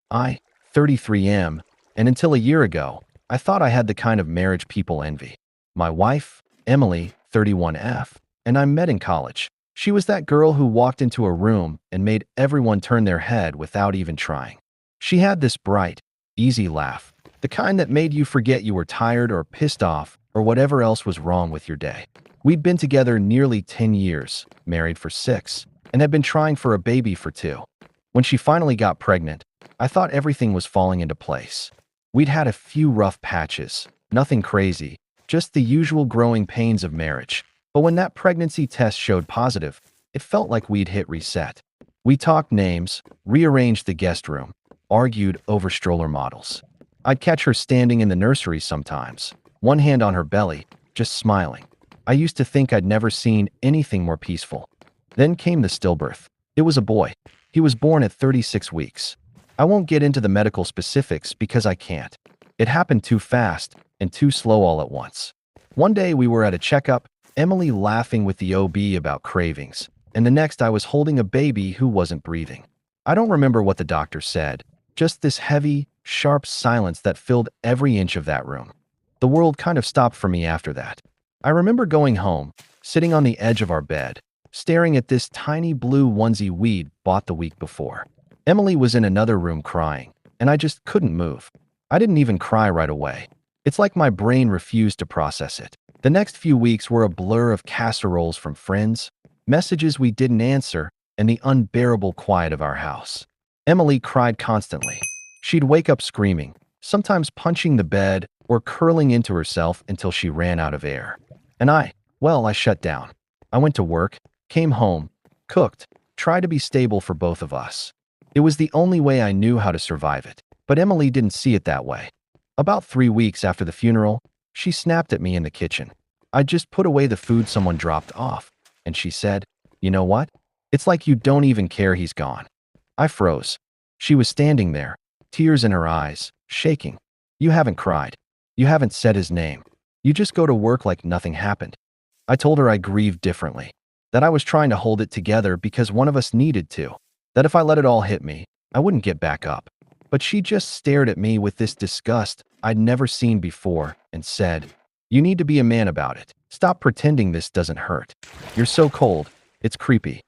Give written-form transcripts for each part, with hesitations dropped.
I, 33 am, and until a year ago, I thought I had the kind of marriage people envy. My wife, Emily, 31F, and I met in college. She was that girl who walked into a room and made everyone turn their head without even trying. She had this bright, easy laugh, the kind that made you forget you were tired or pissed off or whatever else was wrong with your day. We'd been together nearly 10 years, married for 6, and had been trying for a baby for 2. When she finally got pregnant, I thought everything was falling into place. We'd had a few rough patches, nothing crazy, just the usual growing pains of marriage. But when that pregnancy test showed positive, it felt like we'd hit reset. We talked names, rearranged the guest room, argued over stroller models. I'd catch her standing in the nursery sometimes, one hand on her belly, just smiling. I used to think I'd never seen anything more peaceful. Then came the stillbirth. It was a boy. He was born at 36 weeks. I won't get into the medical specifics because I can't. It happened too fast and too slow all at once. One day we were at a checkup, Emily laughing with the OB about cravings, and the next I was holding a baby who wasn't breathing. I don't remember what the doctor said, just this heavy, sharp silence that filled every inch of that room. The world kind of stopped for me after that. I remember going home, sitting on the edge of our bed, staring at this tiny blue onesie we'd bought the week before. Emily was in another room crying, and I just couldn't move. I didn't even cry right away. It's like my brain refused to process it. The next few weeks were a blur of casseroles from friends, messages we didn't answer, and the unbearable quiet of our house. Emily cried constantly. She'd wake up screaming, sometimes punching the bed or curling into herself until she ran out of air. And I shut down. I went to work, came home, cooked, tried to be stable for both of us. It was the only way I knew how to survive it. But Emily didn't see it that way. About 3 weeks after the funeral, she snapped at me in the kitchen. I'd just put away the food someone dropped off, and she said, "You know what? It's like you don't even care he's gone." I froze. She was standing there, tears in her eyes, shaking. "You haven't cried. You haven't said his name. You just go to work like nothing happened." I told her I grieved differently, that I was trying to hold it together because one of us needed to, that if I let it all hit me, I wouldn't get back up. But she just stared at me with this disgust I'd never seen before and said, "You need to be a man about it. Stop pretending this doesn't hurt. You're so cold. It's creepy."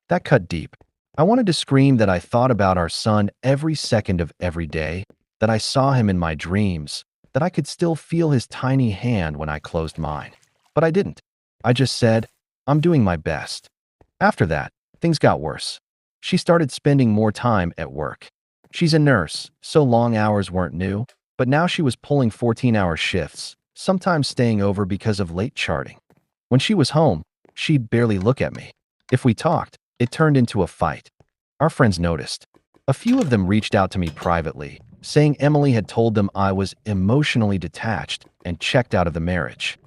That cut deep. I wanted to scream that I thought about our son every second of every day, that I saw him in my dreams, that I could still feel his tiny hand when I closed mine. But I didn't. I just said, "I'm doing my best." After that, things got worse. She started spending more time at work. She's a nurse, so long hours weren't new, but now she was pulling 14-hour shifts, sometimes staying over because of late charting. When she was home, she'd barely look at me. If we talked, it turned into a fight. Our friends noticed. A few of them reached out to me privately, saying Emily had told them I was emotionally detached and checked out of the marriage,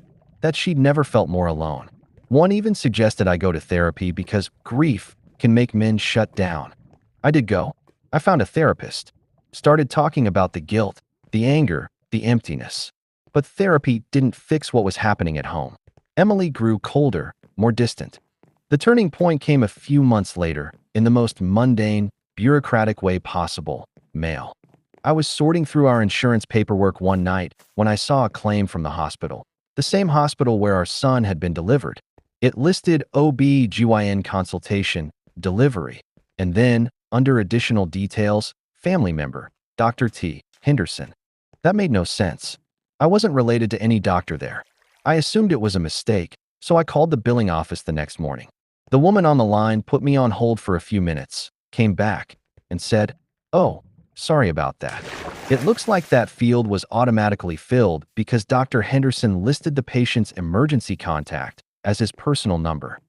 that she'd never felt more alone. One even suggested I go to therapy because grief can make men shut down. I did go. I found a therapist, started talking about the guilt, the anger, the emptiness. But therapy didn't fix what was happening at home. Emily grew colder, more distant. The turning point came a few months later, in the most mundane, bureaucratic way possible: mail. I was sorting through our insurance paperwork one night when I saw a claim from the hospital, the same hospital where our son had been delivered. It listed OB/GYN consultation, delivery, and then, under additional details, family member, Dr. T. Henderson. That made no sense. I wasn't related to any doctor there. I assumed it was a mistake, so I called the billing office the next morning. The woman on the line put me on hold for a few minutes, came back, and said, "Oh, sorry about that. It looks like that field was automatically filled because Dr. Henderson listed the patient's emergency contact as his personal number."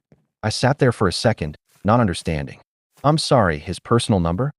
I sat there for a second, not understanding. "I'm sorry, his personal number?"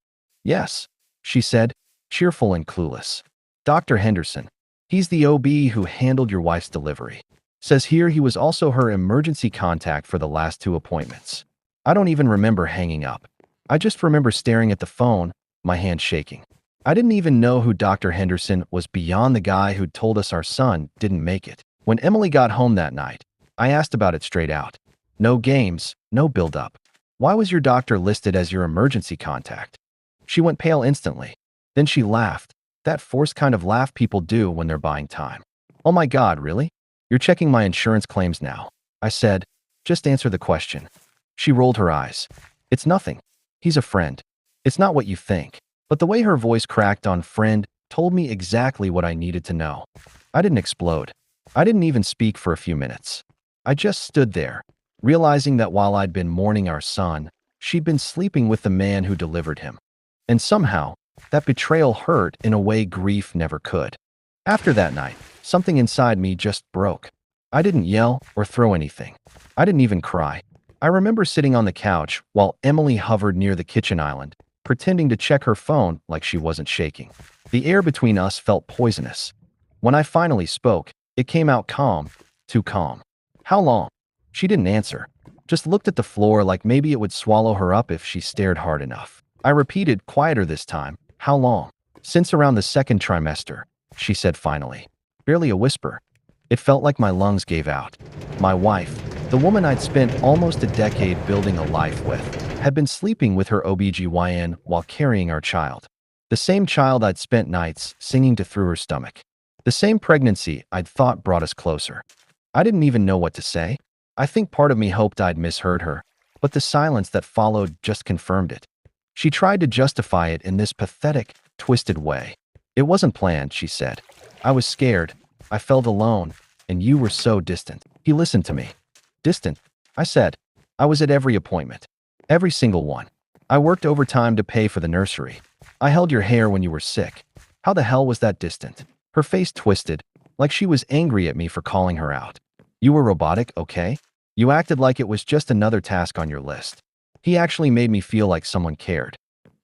"Yes," she said, cheerful and clueless. "Dr. Henderson. He's the OB who handled your wife's delivery. Says here he was also her emergency contact for the last 2 appointments." I don't even remember hanging up. I just remember staring at the phone, my hand shaking. I didn't even know who Dr. Henderson was beyond the guy who'd told us our son didn't make it. When Emily got home that night, I asked about it straight out. No games, no build-up. "Why was your doctor listed as your emergency contact?" She went pale instantly. Then she laughed, that forced kind of laugh people do when they're buying time. Oh my God, really? You're checking my insurance claims now. I said, just answer the question. She rolled her eyes. It's nothing. He's a friend. It's not what you think. But the way her voice cracked on friend told me exactly what I needed to know. I didn't explode. I didn't even speak for a few minutes. I just stood there, realizing that while I'd been mourning our son, she'd been sleeping with the man who delivered him. And somehow, that betrayal hurt in a way grief never could. After that night, something inside me just broke. I didn't yell or throw anything. I didn't even cry. I remember sitting on the couch while Emily hovered near the kitchen island, pretending to check her phone like she wasn't shaking. The air between us felt poisonous. When I finally spoke, it came out calm, too calm. How long? She didn't answer, just looked at the floor like maybe it would swallow her up if she stared hard enough. I repeated, quieter this time, how long? Since around the second trimester, she said finally. Barely a whisper. It felt like my lungs gave out. My wife, the woman I'd spent almost a decade building a life with, had been sleeping with her OBGYN while carrying our child. The same child I'd spent nights singing to through her stomach. The same pregnancy I'd thought brought us closer. I didn't even know what to say. I think part of me hoped I'd misheard her, but the silence that followed just confirmed it. She tried to justify it in this pathetic, twisted way. It wasn't planned, she said. I was scared. I felt alone, and you were so distant. He listened to me. Distant, I said. I was at every appointment. Every single one. I worked overtime to pay for the nursery. I held your hair when you were sick. How the hell was that distant? Her face twisted, like she was angry at me for calling her out. You were robotic, okay? You acted like it was just another task on your list. He actually made me feel like someone cared.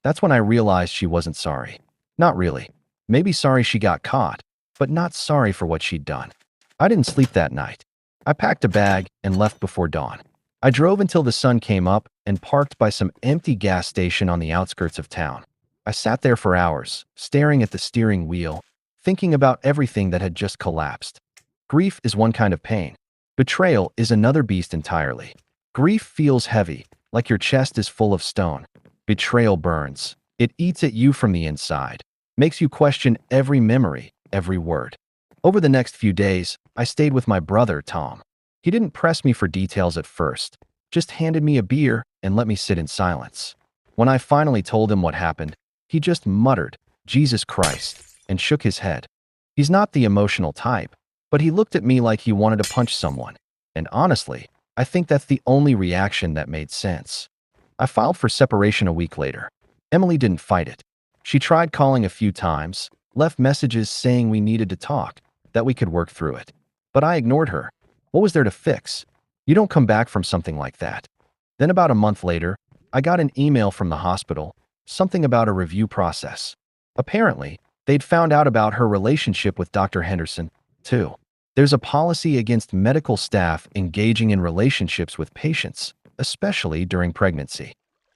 That's when I realized she wasn't sorry. Not really. Maybe sorry she got caught, but not sorry for what she'd done. I didn't sleep that night. I packed a bag and left before dawn. I drove until the sun came up and parked by some empty gas station on the outskirts of town. I sat there for hours, staring at the steering wheel, thinking about everything that had just collapsed. Grief is one kind of pain. Betrayal is another beast entirely. Grief feels heavy, like your chest is full of stone. Betrayal burns. It eats at you from the inside, makes you question every memory, every word. Over the next few days, I stayed with my brother, Tom. He didn't press me for details at first, just handed me a beer and let me sit in silence. When I finally told him what happened, he just muttered, "Jesus Christ," and shook his head. He's not the emotional type, but he looked at me like he wanted to punch someone. And honestly, I think that's the only reaction that made sense. I filed for separation a week later. Emily didn't fight it. She tried calling a few times, left messages saying we needed to talk, that we could work through it. But I ignored her. What was there to fix? You don't come back from something like that. Then about a month later, I got an email from the hospital, something about a review process. Apparently, they'd found out about her relationship with Dr. Henderson, too. There's a policy against medical staff engaging in relationships with patients, especially during pregnancy.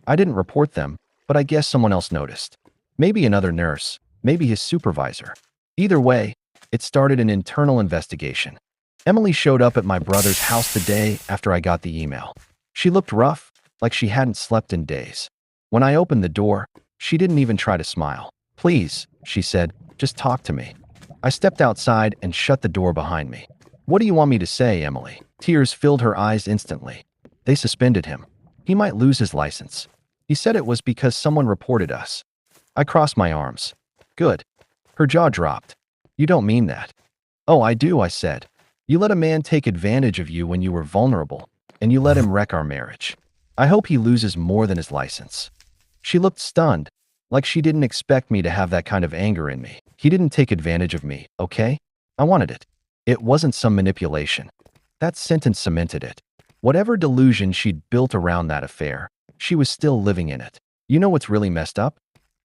I didn't report them, but I guess someone else noticed. Maybe another nurse, maybe his supervisor. Either way, it started an internal investigation. Emily showed up at my brother's house the day after I got the email. She looked rough, like she hadn't slept in days. When I opened the door, she didn't even try to smile. "Please," she said, "just talk to me." I stepped outside and shut the door behind me. "What do you want me to say, Emily?" Tears filled her eyes instantly. "They suspended him. He might lose his license. He said it was because someone reported us." I crossed my arms. "Good." Her jaw dropped. "You don't mean that." "Oh, I do," I said. "You let a man take advantage of you when you were vulnerable, and you let him wreck our marriage. I hope he loses more than his license." She looked stunned, like she didn't expect me to have that kind of anger in me. "He didn't take advantage of me, okay? I wanted it. It wasn't some manipulation." That sentence cemented it. Whatever delusion she'd built around that affair, she was still living in it. "You know what's really messed up?"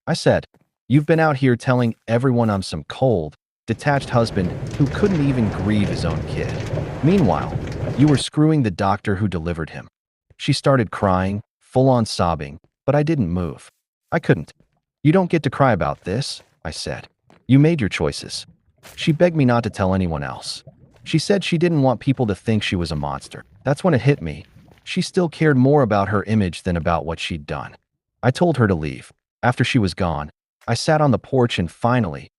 I said. "You've been out here telling everyone I'm some cold, detached husband who couldn't even grieve his own kid. Meanwhile, you were screwing the doctor who delivered him." She started crying, full-on sobbing, but I didn't move. I couldn't. "You don't get to cry about this," I said. "You made your choices." She begged me not to tell anyone else. She said she didn't want people to think she was a monster. That's when it hit me. She still cared more about her image than about what she'd done. I told her to leave. After she was gone, I sat on the porch and finally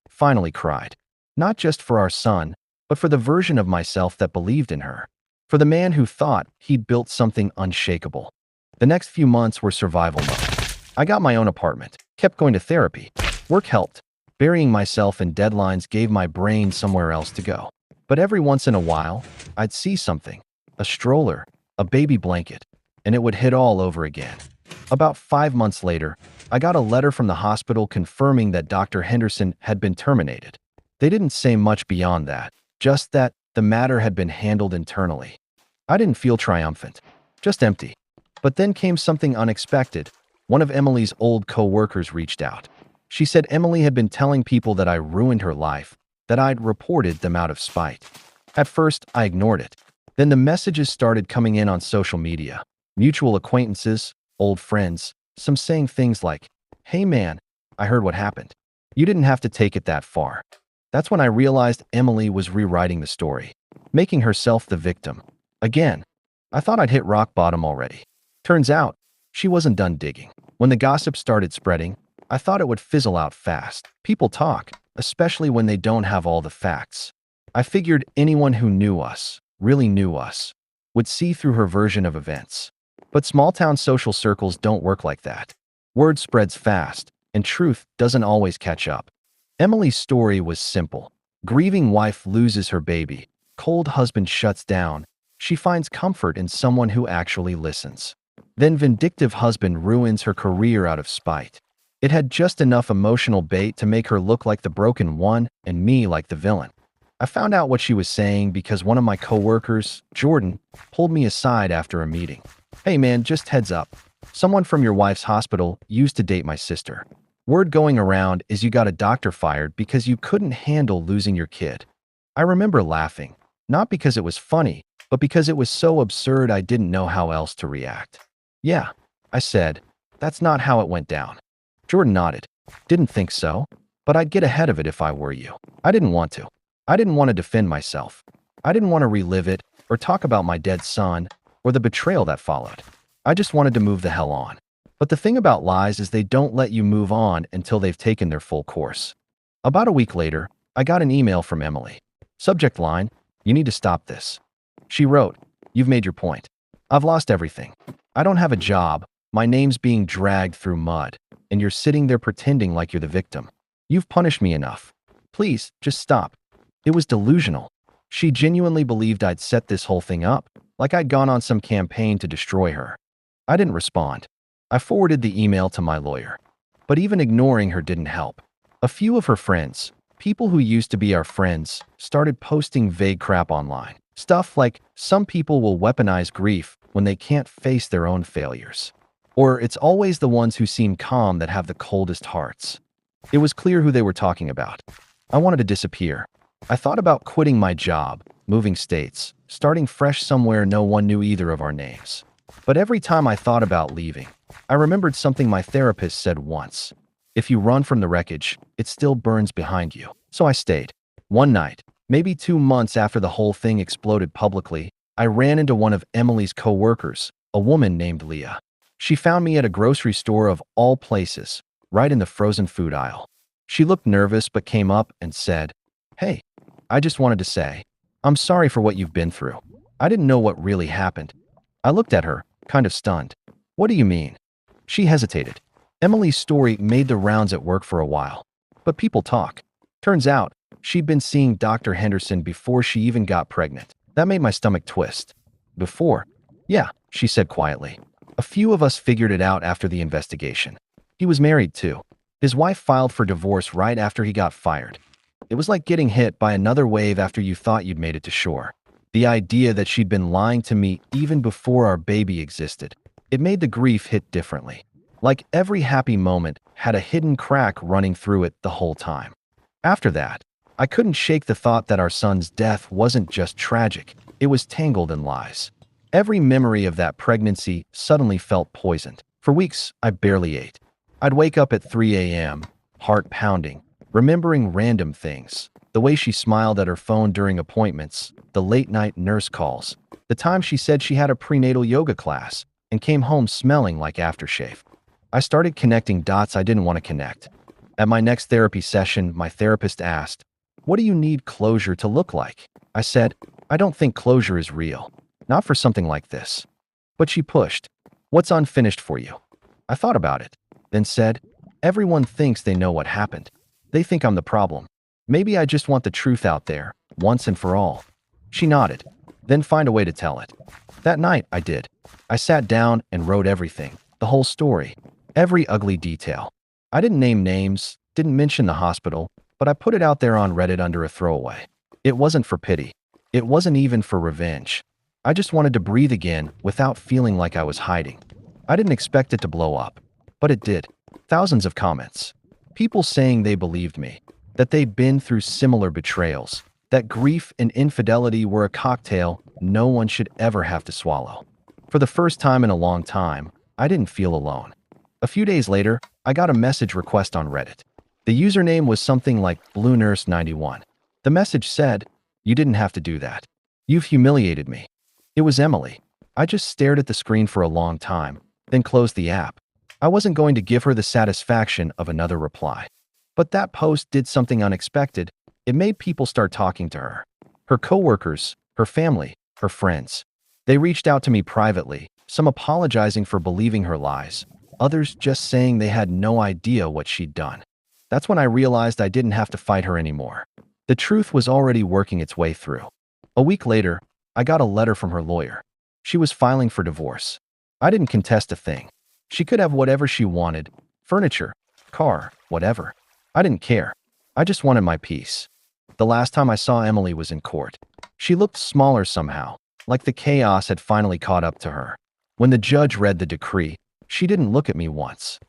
cried. Not just for our son, but for the version of myself that believed in her. For the man who thought he'd built something unshakable. The next few months were survival mode. I got my own apartment, kept going to therapy. Work helped. Burying myself in deadlines gave my brain somewhere else to go. But every once in a while, I'd see something. A stroller, a baby blanket, and it would hit all over again. About 5 months later, I got a letter from the hospital confirming that Dr. Henderson had been terminated. They didn't say much beyond that, just that the matter had been handled internally. I didn't feel triumphant, just empty. But then came something unexpected. One of Emily's old co-workers reached out. She said Emily had been telling people that I ruined her life, that I'd reported them out of spite. At first, I ignored it. Then the messages started coming in on social media. Mutual acquaintances, old friends, some saying things like, "Hey man, I heard what happened. You didn't have to take it that far." That's when I realized Emily was rewriting the story, making herself the victim. Again, I thought I'd hit rock bottom already. Turns out, she wasn't done digging. When the gossip started spreading, I thought it would fizzle out fast. People talk, especially when they don't have all the facts. I figured anyone who knew us, really knew us, would see through her version of events. But small-town social circles don't work like that. Word spreads fast, and truth doesn't always catch up. Emily's story was simple. Grieving wife loses her baby. Cold husband shuts down. She finds comfort in someone who actually listens. Then vindictive husband ruins her career out of spite. It had just enough emotional bait to make her look like the broken one and me like the villain. I found out what she was saying because one of my coworkers, Jordan, pulled me aside after a meeting. "Hey man, just heads up. Someone from your wife's hospital used to date my sister. Word going around is you got a doctor fired because you couldn't handle losing your kid." I remember laughing, not because it was funny, but because it was so absurd I didn't know how else to react. "Yeah," I said, "that's not how it went down." Jordan nodded. "Didn't think so, but I'd get ahead of it if I were you." I didn't want to. I didn't want to defend myself. I didn't want to relive it or talk about my dead son or the betrayal that followed. I just wanted to move the hell on. But the thing about lies is they don't let you move on until they've taken their full course. About a week later, I got an email from Emily. Subject line, "You need to stop this." She wrote, "You've made your point. I've lost everything. I don't have a job. My name's being dragged through mud, and you're sitting there pretending like you're the victim. You've punished me enough. Please, just stop." It was delusional. She genuinely believed I'd set this whole thing up, like I'd gone on some campaign to destroy her. I didn't respond. I forwarded the email to my lawyer. But even ignoring her didn't help. A few of her friends, people who used to be our friends, started posting vague crap online. Stuff like, some people will weaponize grief when they can't face their own failures. Or it's always the ones who seem calm that have the coldest hearts. It was clear who they were talking about. I wanted to disappear. I thought about quitting my job, moving states, starting fresh somewhere no one knew either of our names. But every time I thought about leaving, I remembered something my therapist said once. If you run from the wreckage, it still burns behind you. So I stayed. One night, maybe 2 months after the whole thing exploded publicly, I ran into one of Emily's co-workers, a woman named Leah. She found me at a grocery store of all places, right in the frozen food aisle. She looked nervous but came up and said, "Hey, I just wanted to say, I'm sorry for what you've been through. I didn't know what really happened." I looked at her, kind of stunned. "What do you mean?" She hesitated. Emily's story made the rounds at work for a while. But people talk. Turns out, she'd been seeing Dr. Henderson before she even got pregnant. That made my stomach twist. "Before?" "Yeah," she said quietly. "A few of us figured it out after the investigation. He was married too. His wife filed for divorce right after he got fired. It was like getting hit by another wave after you thought you'd made it to shore. The idea that she'd been lying to me even before our baby existed, it made the grief hit differently. Like every happy moment had a hidden crack running through it the whole time. After that, I couldn't shake the thought that our son's death wasn't just tragic, it was tangled in lies. Every memory of that pregnancy suddenly felt poisoned. For weeks, I barely ate. I'd wake up at 3 a.m., heart pounding, remembering random things. The way she smiled at her phone during appointments, the late-night nurse calls, the time she said she had a prenatal yoga class and came home smelling like aftershave. I started connecting dots I didn't want to connect. At my next therapy session, my therapist asked, "What do you need closure to look like?" I said, "I don't think closure is real. Not for something like this." But she pushed, "What's unfinished for you?" I thought about it, then said, "Everyone thinks they know what happened. They think I'm the problem. Maybe I just want the truth out there, once and for all." She nodded, "Then find a way to tell it." That night, I did. I sat down and wrote everything, the whole story, every ugly detail. I didn't name names, didn't mention the hospital, but I put it out there on Reddit under a throwaway. It wasn't for pity. It wasn't even for revenge. I just wanted to breathe again without feeling like I was hiding. I didn't expect it to blow up, but it did. Thousands of comments. People saying they believed me, that they'd been through similar betrayals, that grief and infidelity were a cocktail no one should ever have to swallow. For the first time in a long time, I didn't feel alone. A few days later, I got a message request on Reddit. The username was something like BlueNurse91. The message said, "You didn't have to do that. You've humiliated me." It was Emily. I just stared at the screen for a long time, then closed the app. I wasn't going to give her the satisfaction of another reply. But that post did something unexpected. It made people start talking to her. Her coworkers, her family, her friends. They reached out to me privately, some apologizing for believing her lies, others just saying they had no idea what she'd done. That's when I realized I didn't have to fight her anymore. The truth was already working its way through. A week later, I got a letter from her lawyer. She was filing for divorce. I didn't contest a thing. She could have whatever she wanted, furniture, car, whatever. I didn't care. I just wanted my peace. The last time I saw Emily was in court. She looked smaller somehow, like the chaos had finally caught up to her. When the judge read the decree, she didn't look at me once.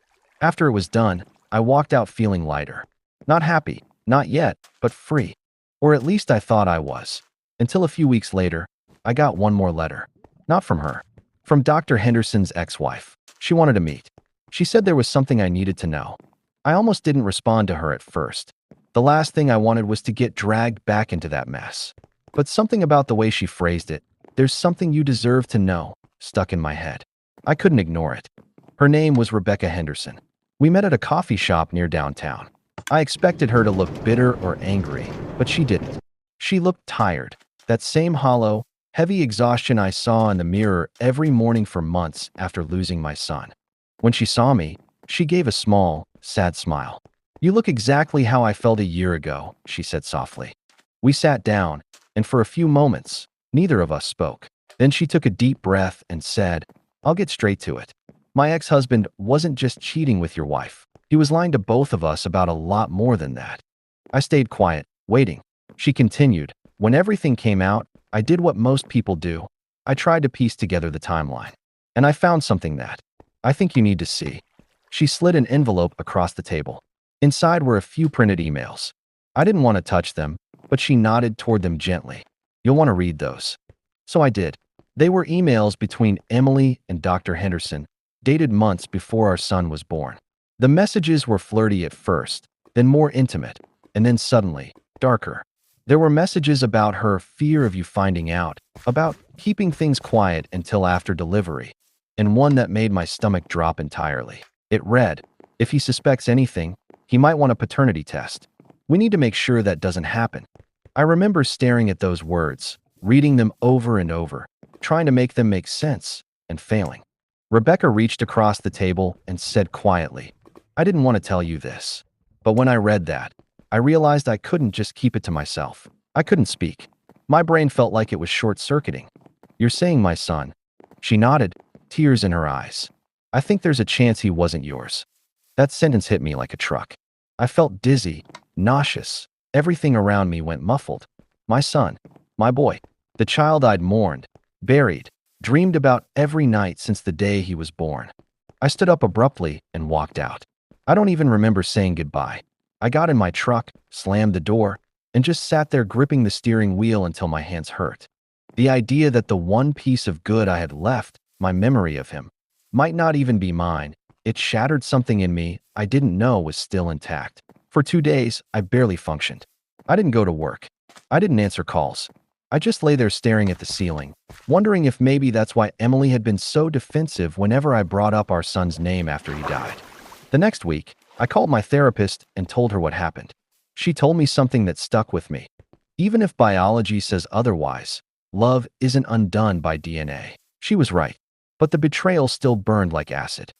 After it was done, I walked out feeling lighter. Not happy, not yet, but free. Or at least I thought I was. Until a few weeks later, I got one more letter. Not from her. From Dr. Henderson's ex-wife. She wanted to meet. She said there was something I needed to know. I almost didn't respond to her at first. The last thing I wanted was to get dragged back into that mess. But something about the way she phrased it, "There's something you deserve to know," stuck in my head. I couldn't ignore it. Her name was Rebecca Henderson. We met at a coffee shop near downtown. I expected her to look bitter or angry, but she didn't. She looked tired. That same hollow, heavy exhaustion I saw in the mirror every morning for months after losing my son. When she saw me, she gave a small, sad smile. "You look exactly how I felt a year ago," she said softly. We sat down, and for a few moments, neither of us spoke. Then she took a deep breath and said, "I'll get straight to it. My ex-husband wasn't just cheating with your wife. He was lying to both of us about a lot more than that." I stayed quiet, waiting. She continued, "When everything came out, I did what most people do. I tried to piece together the timeline. And I found something that I think you need to see." She slid an envelope across the table. Inside were a few printed emails. I didn't want to touch them, but she nodded toward them gently. "You'll want to read those." So I did. They were emails between Emily and Dr. Henderson, dated months before our son was born. The messages were flirty at first, then more intimate, and then suddenly, darker. There were messages about her fear of you finding out, about keeping things quiet until after delivery, and one that made my stomach drop entirely. It read, "If he suspects anything, he might want a paternity test. We need to make sure that doesn't happen." I remember staring at those words, reading them over and over, trying to make them make sense, and failing. Rebecca reached across the table and said quietly, "I didn't want to tell you this. But when I read that, I realized I couldn't just keep it to myself. I couldn't speak. My brain felt like it was short-circuiting." "You're saying my son?" She nodded, tears in her eyes. "I think there's a chance he wasn't yours." That sentence hit me like a truck. I felt dizzy, nauseous. Everything around me went muffled. My son, my boy, the child I'd mourned, buried, dreamed about every night since the day he was born. I stood up abruptly and walked out. I don't even remember saying goodbye. I got in my truck, slammed the door, and just sat there gripping the steering wheel until my hands hurt. The idea that the one piece of good I had left, my memory of him, might not even be mine, it shattered something in me I didn't know was still intact. For 2 days, I barely functioned. I didn't go to work. I didn't answer calls. I just lay there staring at the ceiling, wondering if maybe that's why Emily had been so defensive whenever I brought up our son's name after he died. The next week, I called my therapist and told her what happened. She told me something that stuck with me. Even if biology says otherwise, love isn't undone by DNA. She was right, but the betrayal still burned like acid.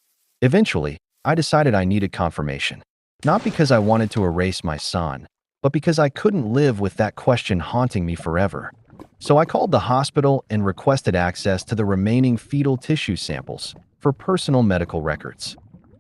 Eventually, I decided I needed confirmation. Not because I wanted to erase my son, but because I couldn't live with that question haunting me forever. So I called the hospital and requested access to the remaining fetal tissue samples for personal medical records.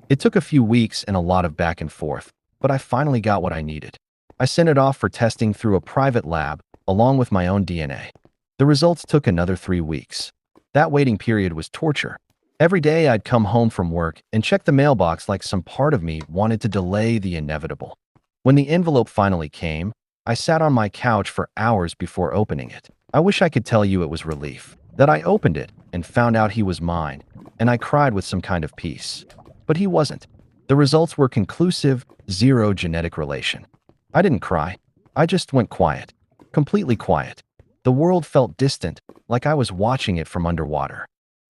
It took a few weeks and a lot of back and forth, but I finally got what I needed. I sent it off for testing through a private lab, along with my own DNA. The results took another 3 weeks. That waiting period was torture. Every day I'd come home from work and check the mailbox like some part of me wanted to delay the inevitable. When the envelope finally came, I sat on my couch for hours before opening it. I wish I could tell you it was relief, that I opened it and found out he was mine, and I cried with some kind of peace. But he wasn't. The results were conclusive, zero genetic relation. I didn't cry. I just went quiet. Completely quiet. The world felt distant, like I was watching it from underwater.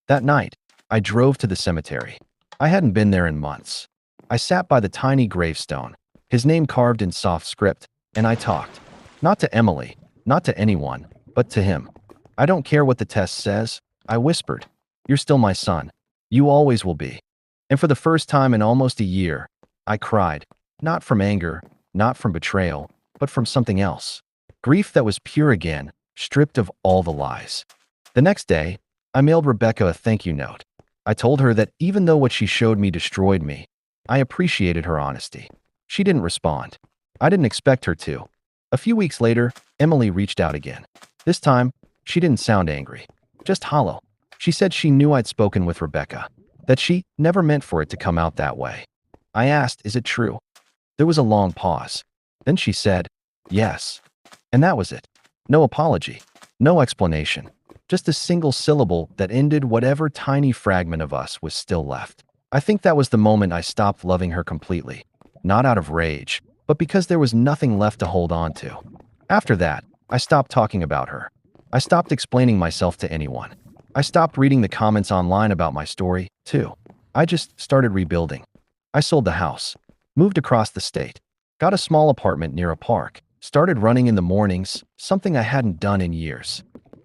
That night, I drove to the cemetery. I hadn't been there in months. I sat by the tiny gravestone, his name carved in soft script, and I talked. Not to Emily, not to anyone, but to him. I don't care what the test says, I whispered. You're still my son. You always will be. And for the first time in almost a year, I cried. Not from anger, not from betrayal, but from something else. Grief that was pure again, stripped of all the lies. The next day, I mailed Rebecca a thank you note. I told her that even though what she showed me destroyed me, I appreciated her honesty. She didn't respond. I didn't expect her to. A few weeks later, Emily reached out again. This time, she didn't sound angry, just hollow. She said she knew I'd spoken with Rebecca, that she never meant for it to come out that way. I asked, is it true? There was a long pause. Then she said, yes. And that was it. No apology, no explanation, just a single syllable that ended whatever tiny fragment of us was still left. I think that was the moment I stopped loving her completely, not out of rage, but because there was nothing left to hold on to. After that, I stopped talking about her. I stopped explaining myself to anyone. I stopped reading the comments online about my story, too. I just started rebuilding. I sold the house, moved across the state, got a small apartment near a park, started running in the mornings, something I hadn't done in years.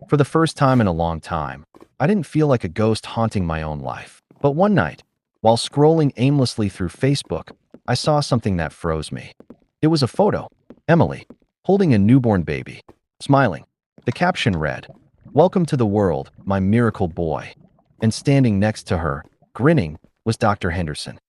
For the first time in a long time, I didn't feel like a ghost haunting my own life. But one night, while scrolling aimlessly through Facebook, I saw something that froze me. It was a photo. Emily, holding a newborn baby, smiling. The caption read, "Welcome to the world, my miracle boy." And standing next to her, grinning, was Dr. Henderson.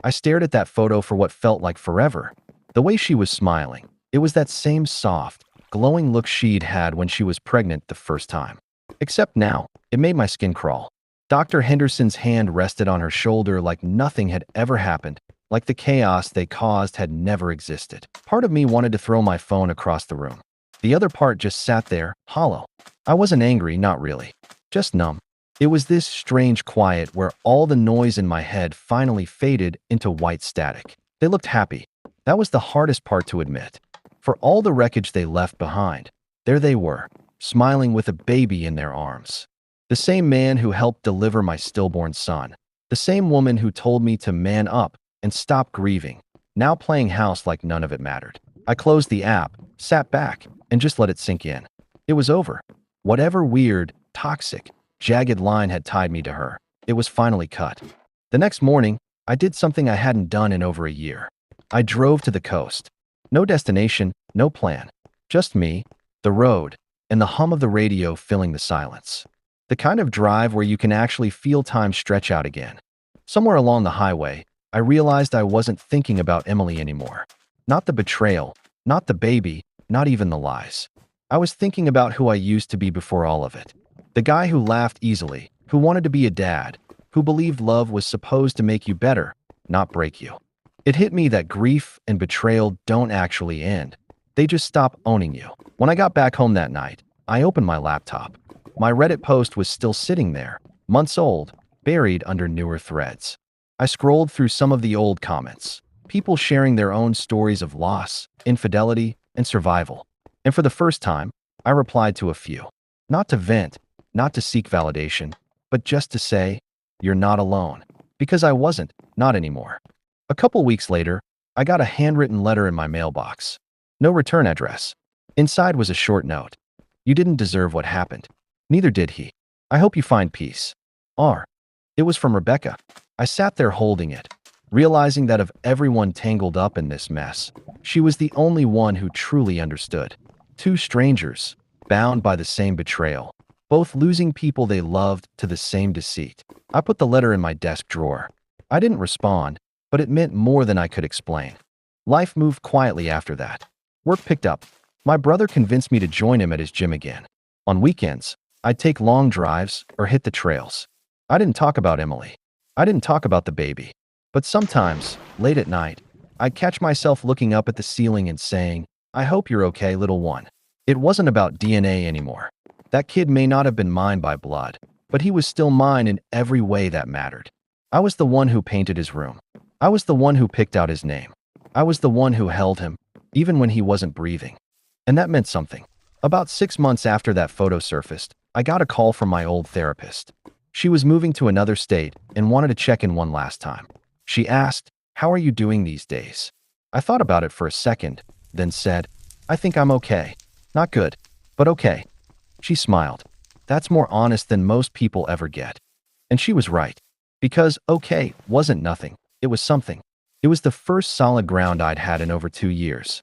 I stared at that photo for what felt like forever. The way she was smiling, it was that same soft, glowing look she'd had when she was pregnant the first time. Except now, it made my skin crawl. Dr. Henderson's hand rested on her shoulder like nothing had ever happened, like the chaos they caused had never existed. Part of me wanted to throw my phone across the room. The other part just sat there, hollow. I wasn't angry, not really. Just numb. It was this strange quiet where all the noise in my head finally faded into white static. They looked happy. That was the hardest part to admit. For all the wreckage they left behind, there they were, smiling with a baby in their arms. The same man who helped deliver my stillborn son. The same woman who told me to man up and stop grieving, now playing house like none of it mattered. I closed the app, sat back, and just let it sink in. It was over. Whatever weird, toxic, jagged line had tied me to her, it was finally cut. The next morning, I did something I hadn't done in over a year. I drove to the coast. No destination, no plan. Just me, the road, and the hum of the radio filling the silence. The kind of drive where you can actually feel time stretch out again. Somewhere along the highway, I realized I wasn't thinking about Emily anymore. Not the betrayal, not the baby, not even the lies. I was thinking about who I used to be before all of it. The guy who laughed easily, who wanted to be a dad, who believed love was supposed to make you better, not break you. It hit me that grief and betrayal don't actually end. They just stop owning you. When I got back home that night, I opened my laptop. My Reddit post was still sitting there, months old, buried under newer threads. I scrolled through some of the old comments, people sharing their own stories of loss, infidelity, and survival. And for the first time, I replied to a few. Not to vent, not to seek validation, but just to say, you're not alone. Because I wasn't, not anymore. A couple weeks later, I got a handwritten letter in my mailbox. No return address. Inside was a short note. You didn't deserve what happened. Neither did he. I hope you find peace. R. It was from Rebecca. I sat there holding it, realizing that of everyone tangled up in this mess, she was the only one who truly understood. Two strangers, bound by the same betrayal, both losing people they loved to the same deceit. I put the letter in my desk drawer. I didn't respond, but it meant more than I could explain. Life moved quietly after that. Work picked up. My brother convinced me to join him at his gym again. On weekends, I'd take long drives or hit the trails. I didn't talk about Emily. I didn't talk about the baby. But sometimes, late at night, I'd catch myself looking up at the ceiling and saying, I hope you're okay, little one. It wasn't about DNA anymore. That kid may not have been mine by blood, but he was still mine in every way that mattered. I was the one who painted his room. I was the one who picked out his name. I was the one who held him, even when he wasn't breathing. And that meant something. About 6 months after that photo surfaced, I got a call from my old therapist. She was moving to another state and wanted to check in one last time. She asked, how are you doing these days? I thought about it for a second, then said, I think I'm okay. Not good, but okay. She smiled. That's more honest than most people ever get. And she was right. Because okay wasn't nothing. It was something. It was the first solid ground I'd had in over 2 years.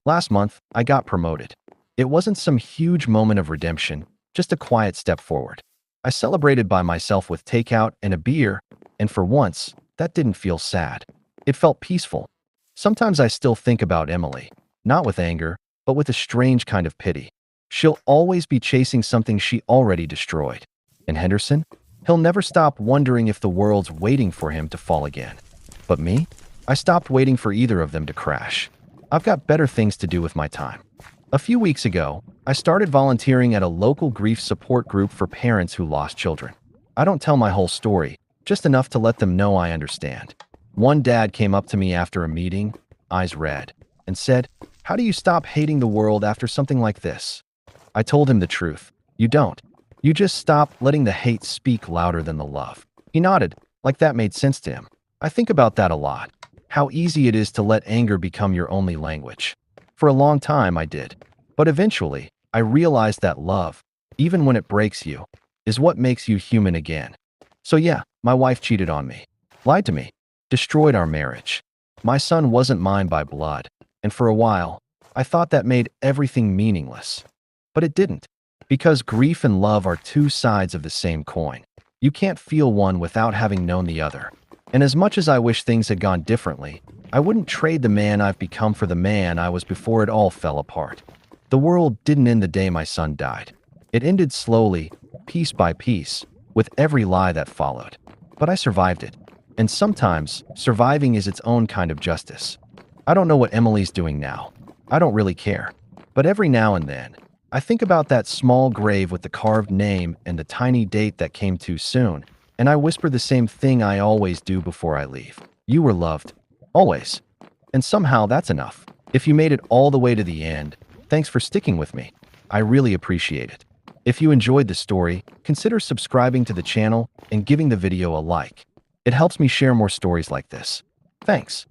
Last month, I got promoted. It wasn't some huge moment of redemption, just a quiet step forward. I celebrated by myself with takeout and a beer, and for once, that didn't feel sad. It felt peaceful. Sometimes I still think about Emily, not with anger, but with a strange kind of pity. She'll always be chasing something she already destroyed. And Henderson? He'll never stop wondering if the world's waiting for him to fall again. But me? I stopped waiting for either of them to crash. I've got better things to do with my time. A few weeks ago, I started volunteering at a local grief support group for parents who lost children. I don't tell my whole story, just enough to let them know I understand. One dad came up to me after a meeting, eyes red, and said, how do you stop hating the world after something like this? I told him the truth. You don't. You just stop letting the hate speak louder than the love. He nodded, like that made sense to him. I think about that a lot. How easy it is to let anger become your only language. For a long time, I did. But eventually, I realized that love, even when it breaks you, is what makes you human again. So yeah, my wife cheated on me, lied to me, destroyed our marriage. My son wasn't mine by blood, and for a while, I thought that made everything meaningless. But it didn't, because grief and love are two sides of the same coin. You can't feel one without having known the other. And as much as I wish things had gone differently, I wouldn't trade the man I've become for the man I was before it all fell apart. The world didn't end the day my son died. It ended slowly, piece by piece, with every lie that followed. But I survived it. And sometimes, surviving is its own kind of justice. I don't know what Emily's doing now. I don't really care. But every now and then, I think about that small grave with the carved name and the tiny date that came too soon, and I whisper the same thing I always do before I leave. You were loved. Always. And somehow that's enough. If you made it all the way to the end, thanks for sticking with me. I really appreciate it. If you enjoyed the story, consider subscribing to the channel and giving the video a like. It helps me share more stories like this. Thanks.